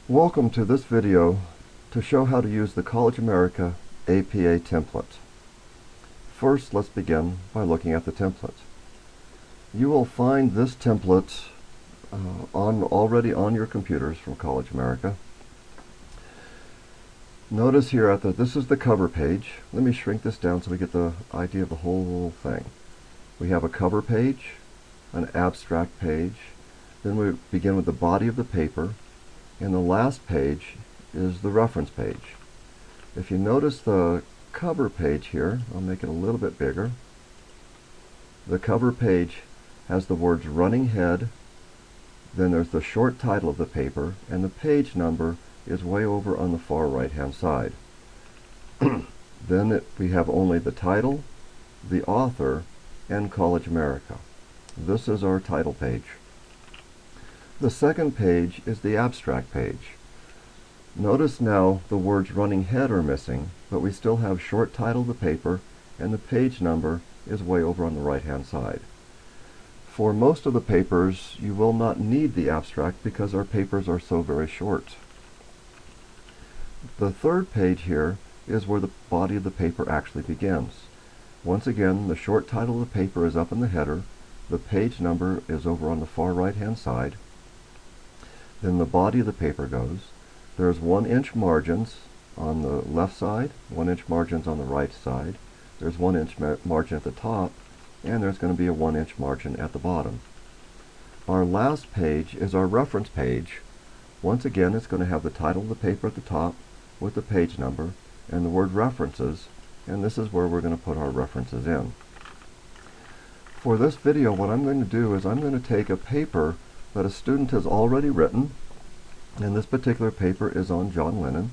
Welcome to this video to show how to use the College America APA template. First, let's begin by looking at the template. You will find this template already on your computers from College America. Notice here this is the cover page. Let me shrink this down so we get the idea of the whole thing. We have a cover page, an abstract page, then we begin with the body of the paper, and the last page is the reference page. If you notice the cover page here, I'll make it a little bit bigger. The cover page has the words running head, then there's the short title of the paper, and the page number is way over on the far right hand side. Then we have only the title, the author, and College America. This is our title page. The second page is the abstract page. Notice now the words running head are missing, but we still have short title of the paper, and the page number is way over on the right hand side. For most of the papers, you will not need the abstract because our papers are so very short. The third page here is where the body of the paper actually begins. Once again, the short title of the paper is up in the header, the page number is over on the far right hand side. Then the body of the paper goes. There's 1-inch margins on the left side, 1-inch margins on the right side. There's 1-inch margin at the top, and there's going to be a 1-inch margin at the bottom. Our last page is our reference page. Once again, it's going to have the title of the paper at the top with the page number and the word references, and this is where we're going to put our references in. For this video, what I'm going to do is I'm going to take a paper that a student has already written, and this particular paper is on John Lennon.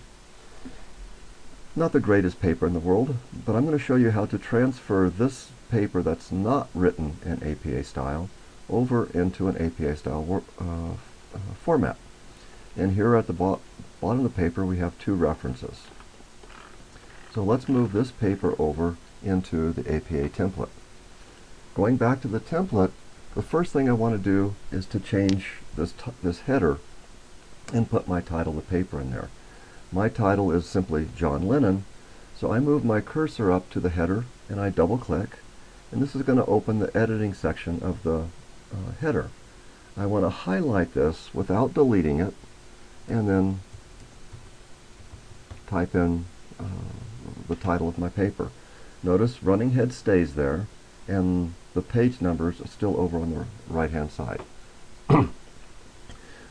Not the greatest paper in the world, but I'm going to show you how to transfer this paper that's not written in APA style over into an APA style format. And here at the bottom of the paper we have two references. So let's move this paper over into the APA template. Going back to the template, the first thing I want to do is to change this header and put my title of the paper in there. My title is simply John Lennon, so I move my cursor up to the header and I double click, and this is going to open the editing section of the header. I want to highlight this without deleting it and then type in the title of my paper. Notice running head stays there and the page numbers are still over on the right hand side. Then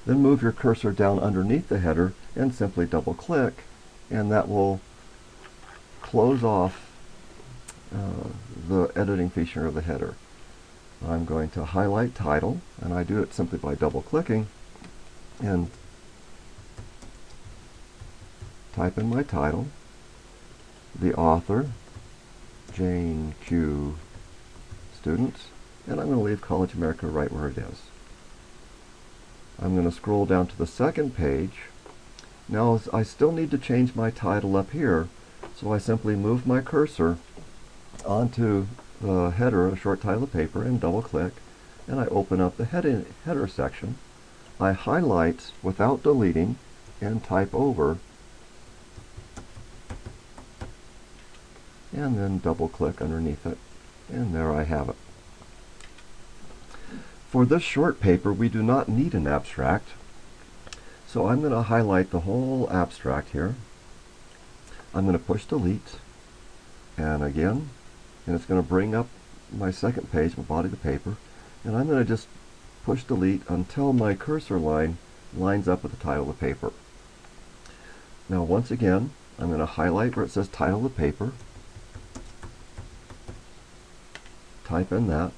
move your cursor down underneath the header and simply double click, and that will close off the editing feature of the header. I'm going to highlight title, and I do it simply by double clicking and type in my title, the author, Jane Q. Students, and I'm going to leave College America right where it is. I'm going to scroll down to the second page. Now I still need to change my title up here, so I simply move my cursor onto the header, a short title of paper, and double click, and I open up the header section. I highlight without deleting and type over, and then double click underneath it, and there I have it. For this short paper, we do not need an abstract, so I'm going to highlight the whole abstract here. I'm going to push delete, and again, and it's going to bring up my second page, the body of the paper, and I'm going to just push delete until my cursor line lines up with the title of the paper. Now once again, I'm going to highlight where it says title of the paper, type in that.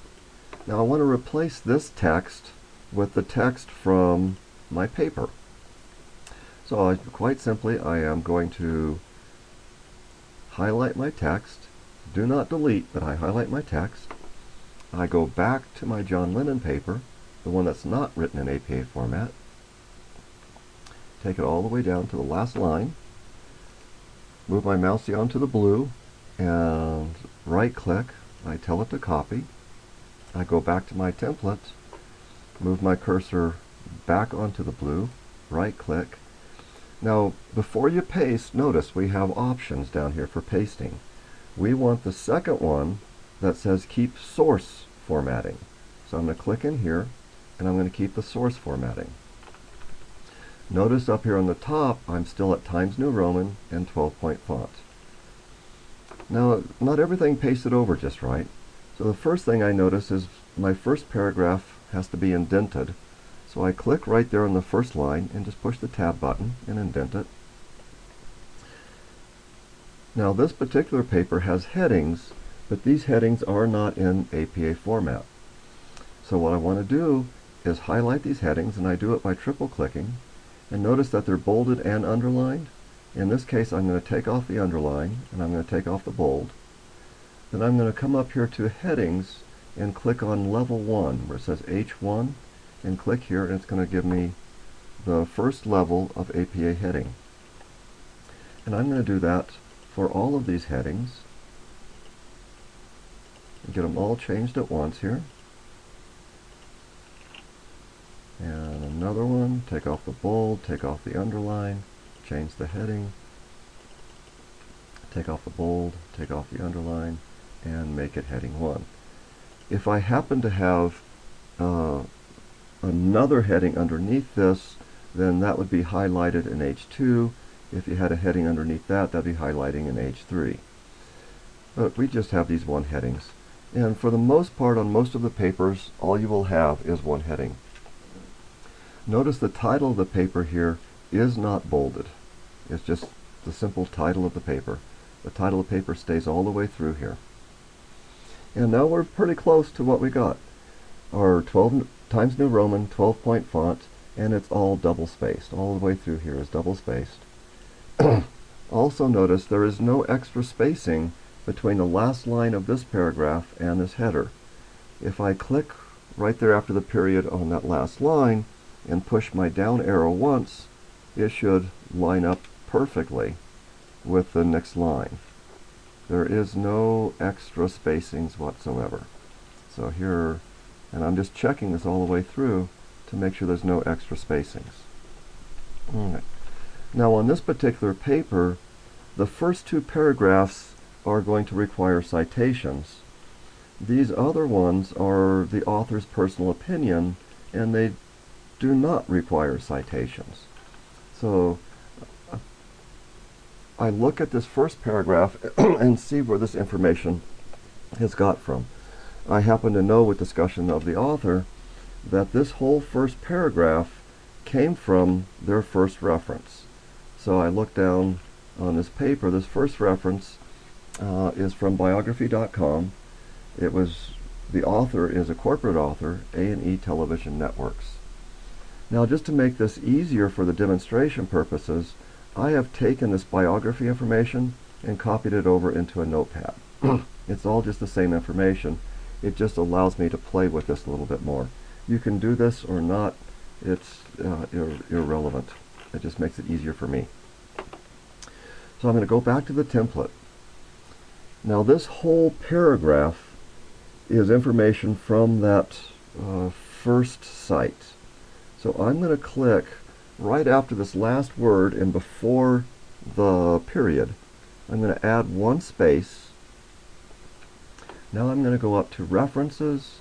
Now I want to replace this text with the text from my paper. So quite simply, I am going to highlight my text, do not delete, but I highlight my text. I go back to my John Lennon paper, the one that's not written in APA format, take it all the way down to the last line, move my mouse down to the blue, and right click, I tell it to copy. I go back to my template, move my cursor back onto the blue, right click, Now, before you paste, notice we have options down here for pasting. We want the second one that says keep source formatting. So I'm going to click in here, and I'm going to keep the source formatting. Notice up here on the top, I'm still at Times New Roman and 12-point font. Now, not everything pasted over just right. So the first thing I notice is my first paragraph has to be indented. So I click right there on the first line and just push the tab button and indent it. Now this particular paper has headings, but these headings are not in APA format. So what I want to do is highlight these headings, and I do it by triple clicking. And notice that they're bolded and underlined. In this case, I'm going to take off the underline, and I'm going to take off the bold. Then I'm going to come up here to headings and click on level 1 where it says H1, and click here, and it's going to give me the first level of APA heading. And I'm going to do that for all of these headings. Get them all changed at once here. And another one, take off the bold, take off the underline, change the heading, take off the bold, take off the underline, and make it heading 1. If I happen to have another heading underneath this, then that would be highlighted in H2. If you had a heading underneath that, that'd be highlighting in H3. But we just have these one headings. And for the most part, on most of the papers, all you will have is one heading. Notice the title of the paper here is not bolded. It's just the simple title of the paper. The title of the paper stays all the way through here. And now we're pretty close to what we got. Our 12 Times New Roman 12-point font, and it's all double spaced. All the way through here is double spaced. Also notice there is no extra spacing between the last line of this paragraph and this header. If I click right there after the period on that last line and push my down arrow once, it should line up perfectly with the next line. There is no extra spacings whatsoever. So here, and I'm just checking this all the way through to make sure there's no extra spacings. Alright. Now on this particular paper, the first two paragraphs are going to require citations. These other ones are the author's personal opinion, and they do not require citations. So I look at this first paragraph and see where this information is got from. I happen to know with discussion of the author that this whole first paragraph came from their first reference. So I look down on this paper. This first reference is from biography.com. The author is a corporate author, A&E Television Networks. Now, just to make this easier for the demonstration purposes, I have taken this biography information and copied it over into a notepad. It's all just the same information. It just allows me to play with this a little bit more. You can do this or not. It's irrelevant. It just makes it easier for me. So I'm going to go back to the template. Now this whole paragraph is information from that first site. So I'm going to click right after this last word and before the period. I'm going to add one space. Now I'm going to go up to References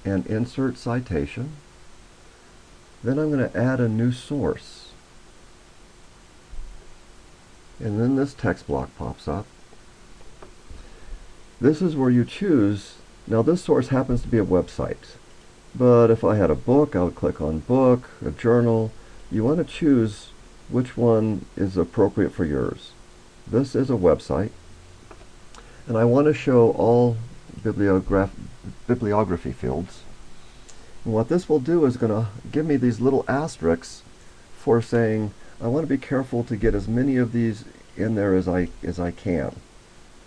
and Insert Citation. Then I'm going to add a new source. And then this text block pops up. This is where you choose. Now this source happens to be a website. But if I had a book, I would click on Book, a journal. You want to choose which one is appropriate for yours. This is a website. And I want to show all bibliography fields. And what this will do is going to give me these little asterisks for saying I want to be careful to get as many of these in there as I can.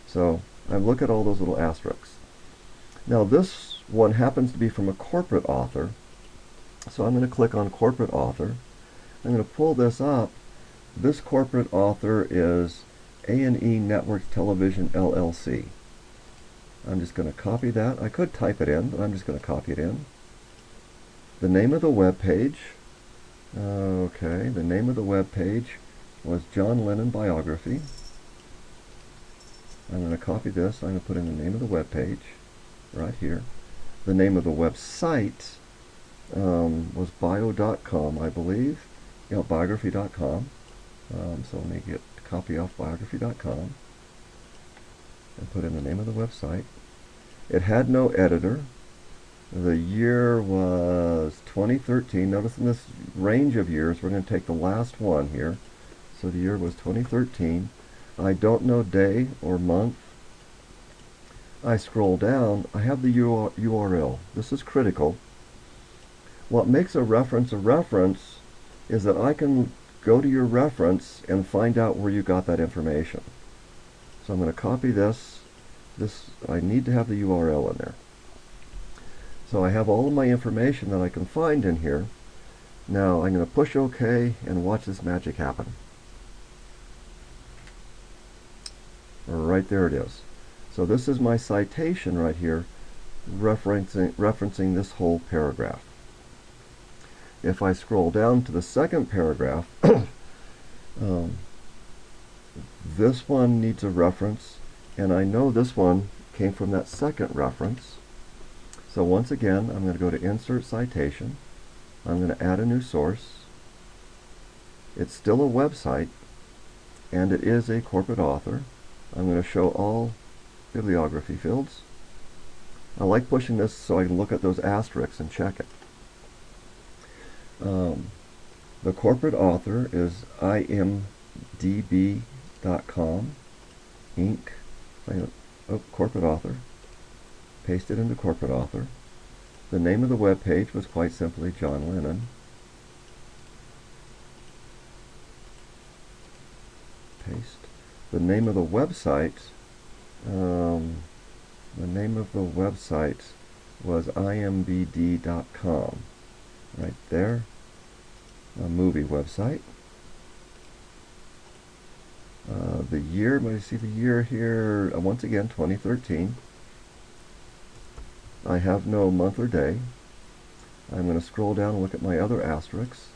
So I look at all those little asterisks. Now this one happens to be from a corporate author, so I'm going to click on corporate author. I'm going to pull this up. This corporate author is A&E Network Television LLC. I'm just going to copy that. I could type it in, but I'm just going to copy it in. The name of the web page. Okay, the name of the web page was John Lennon biography. I'm going to copy this. I'm going to put in the name of the web page right here. The name of the website was bio.com, I believe. Biography.com. So let me get a copy off biography.com and put in the name of the website. It had no editor. The year was 2013. Notice in this range of years, we're going to take the last one here. So the year was 2013. I don't know day or month. I scroll down. I have the URL. This is critical. What makes a reference is that I can go to your reference and find out where you got that information. So I'm going to copy this. I need to have the URL in there. So I have all of my information that I can find in here. Now I'm going to push OK and watch this magic happen. Right there it is. So this is my citation right here, referencing this whole paragraph. If I scroll down to the second paragraph, this one needs a reference, and I know this one came from that second reference. So once again, I'm going to go to Insert Citation. I'm going to add a new source. It's still a website, and it is a corporate author. I'm going to show all bibliography fields. I like pushing this so I can look at those asterisks and check it. The corporate author is imdb.com, Inc. Corporate author. Paste it into corporate author. The name of the web page was quite simply John Lennon. Paste. The name of the website, was imbd.com. Right there. A movie website. The year, let me see the year here, once again 2013. I have no month or day. I'm going to scroll down and look at my other asterisks.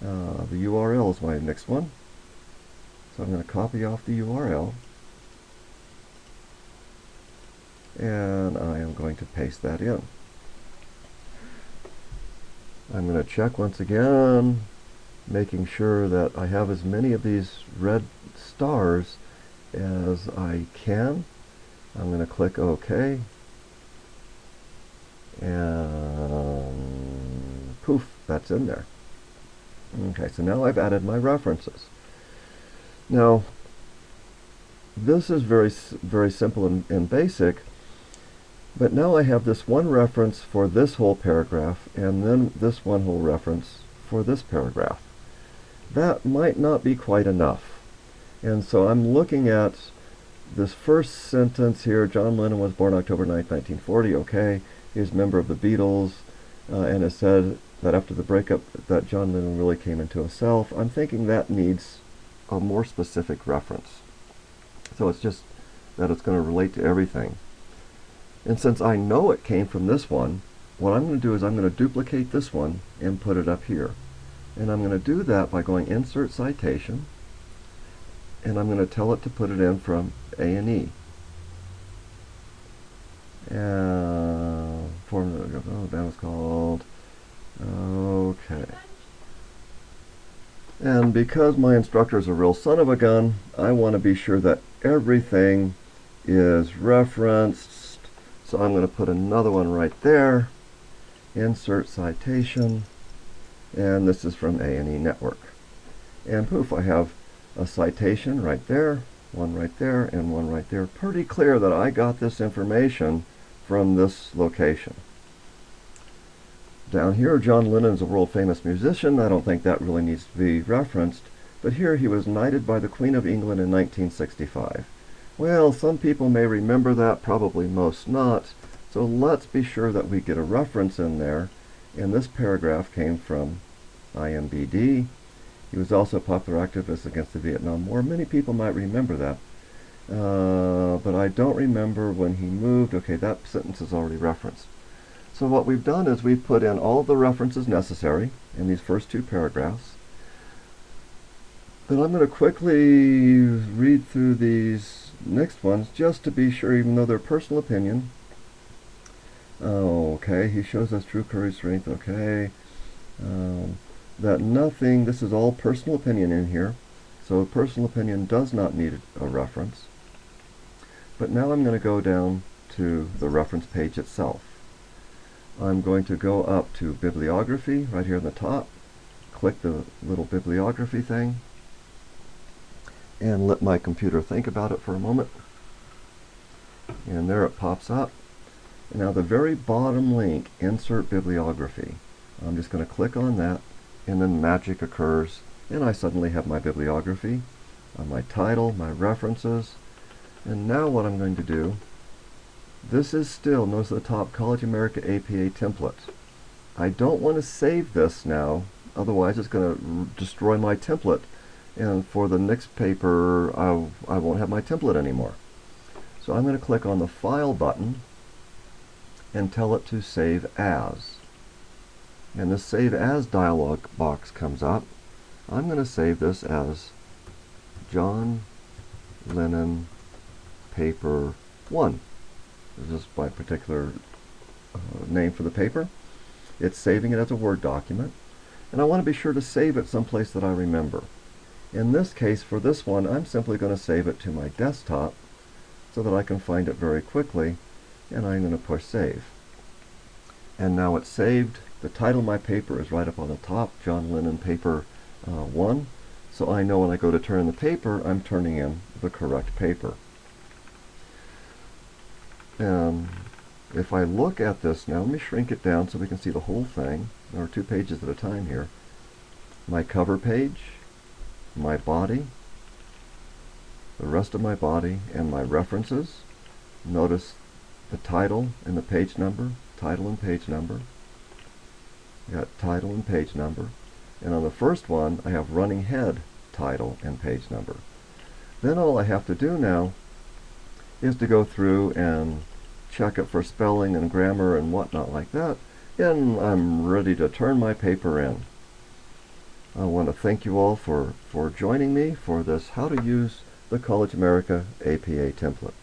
The URL is my next one. So I'm going to copy off the URL. And I am going to paste that in. I'm going to check once again, making sure that I have as many of these red stars as I can. I'm going to click OK. And poof, that's in there. Okay, so now I've added my references. Now, this is very simple and basic, but now I have this one reference for this whole paragraph, and then this one whole reference for this paragraph. That might not be quite enough. And so I'm looking at this first sentence here. John Lennon was born October 9th, 1940. Okay, he's a member of the Beatles, and it said that after the breakup that John Lennon really came into himself. I'm thinking that needs a more specific reference. So it's just that it's going to relate to everything. And since I know it came from this one, what I'm going to do is I'm going to duplicate this one and put it up here. And I'm going to do that by going Insert Citation, and I'm going to tell it to put it in from A&E. That was called, okay. And because my instructor is a real son of a gun, I want to be sure that everything is referenced. So I'm going to put another one right there. Insert Citation. And this is from A&E Network. And poof, I have a citation right there, one right there, and one right there. Pretty clear that I got this information from this location. Down here, John Lennon is a world-famous musician. I don't think that really needs to be referenced. But here, he was knighted by the Queen of England in 1965. Well, some people may remember that, probably most not. So let's be sure that we get a reference in there. And this paragraph came from IMBD. He was also a popular activist against the Vietnam War. Many people might remember that. But I don't remember when he moved. Okay, that sentence is already referenced. So what we've done is we've put in all of the references necessary in these first two paragraphs. But I'm going to quickly read through these next ones just to be sure, even though they're personal opinion. Okay, he shows us true courage, strength. Okay. That nothing, this is all personal opinion in here, so personal opinion does not need a reference. But now I'm going to go down to the reference page itself. I'm going to go up to bibliography right here on the top, click the little bibliography thing, and let my computer think about it for a moment. And there it pops up. And now the very bottom link, insert bibliography. I'm just going to click on that, and then magic occurs, and I suddenly have my bibliography, my title, my references. And now what I'm going to do, this is still, notice at the top, College America APA template. I don't want to save this now, otherwise it's going to destroy my template, and for the next paper I won't have my template anymore. So I'm going to click on the File button and tell it to save as. And the Save As dialog box comes up. I'm going to save this as John Lennon Paper 1. This is my particular name for the paper. It's saving it as a Word document. And I want to be sure to save it someplace that I remember. In this case, for this one, I'm simply going to save it to my desktop so that I can find it very quickly, and I'm going to push save. And now it's saved. The title of my paper is right up on the top, John Lennon Paper 1. So I know when I go to turn the paper, I'm turning in the correct paper. If I look at this now, let me shrink it down so we can see the whole thing. There are 2 pages at a time here. My cover page, my body, the rest of my body, and my references. Notice the title and the page number, title and page number. Got title and page number. And on the first one, I have running head, title, and page number. Then all I have to do now is to go through and check it for spelling and grammar and whatnot like that, and I'm ready to turn my paper in. I want to thank you all for joining me for this How to Use the College America APA template.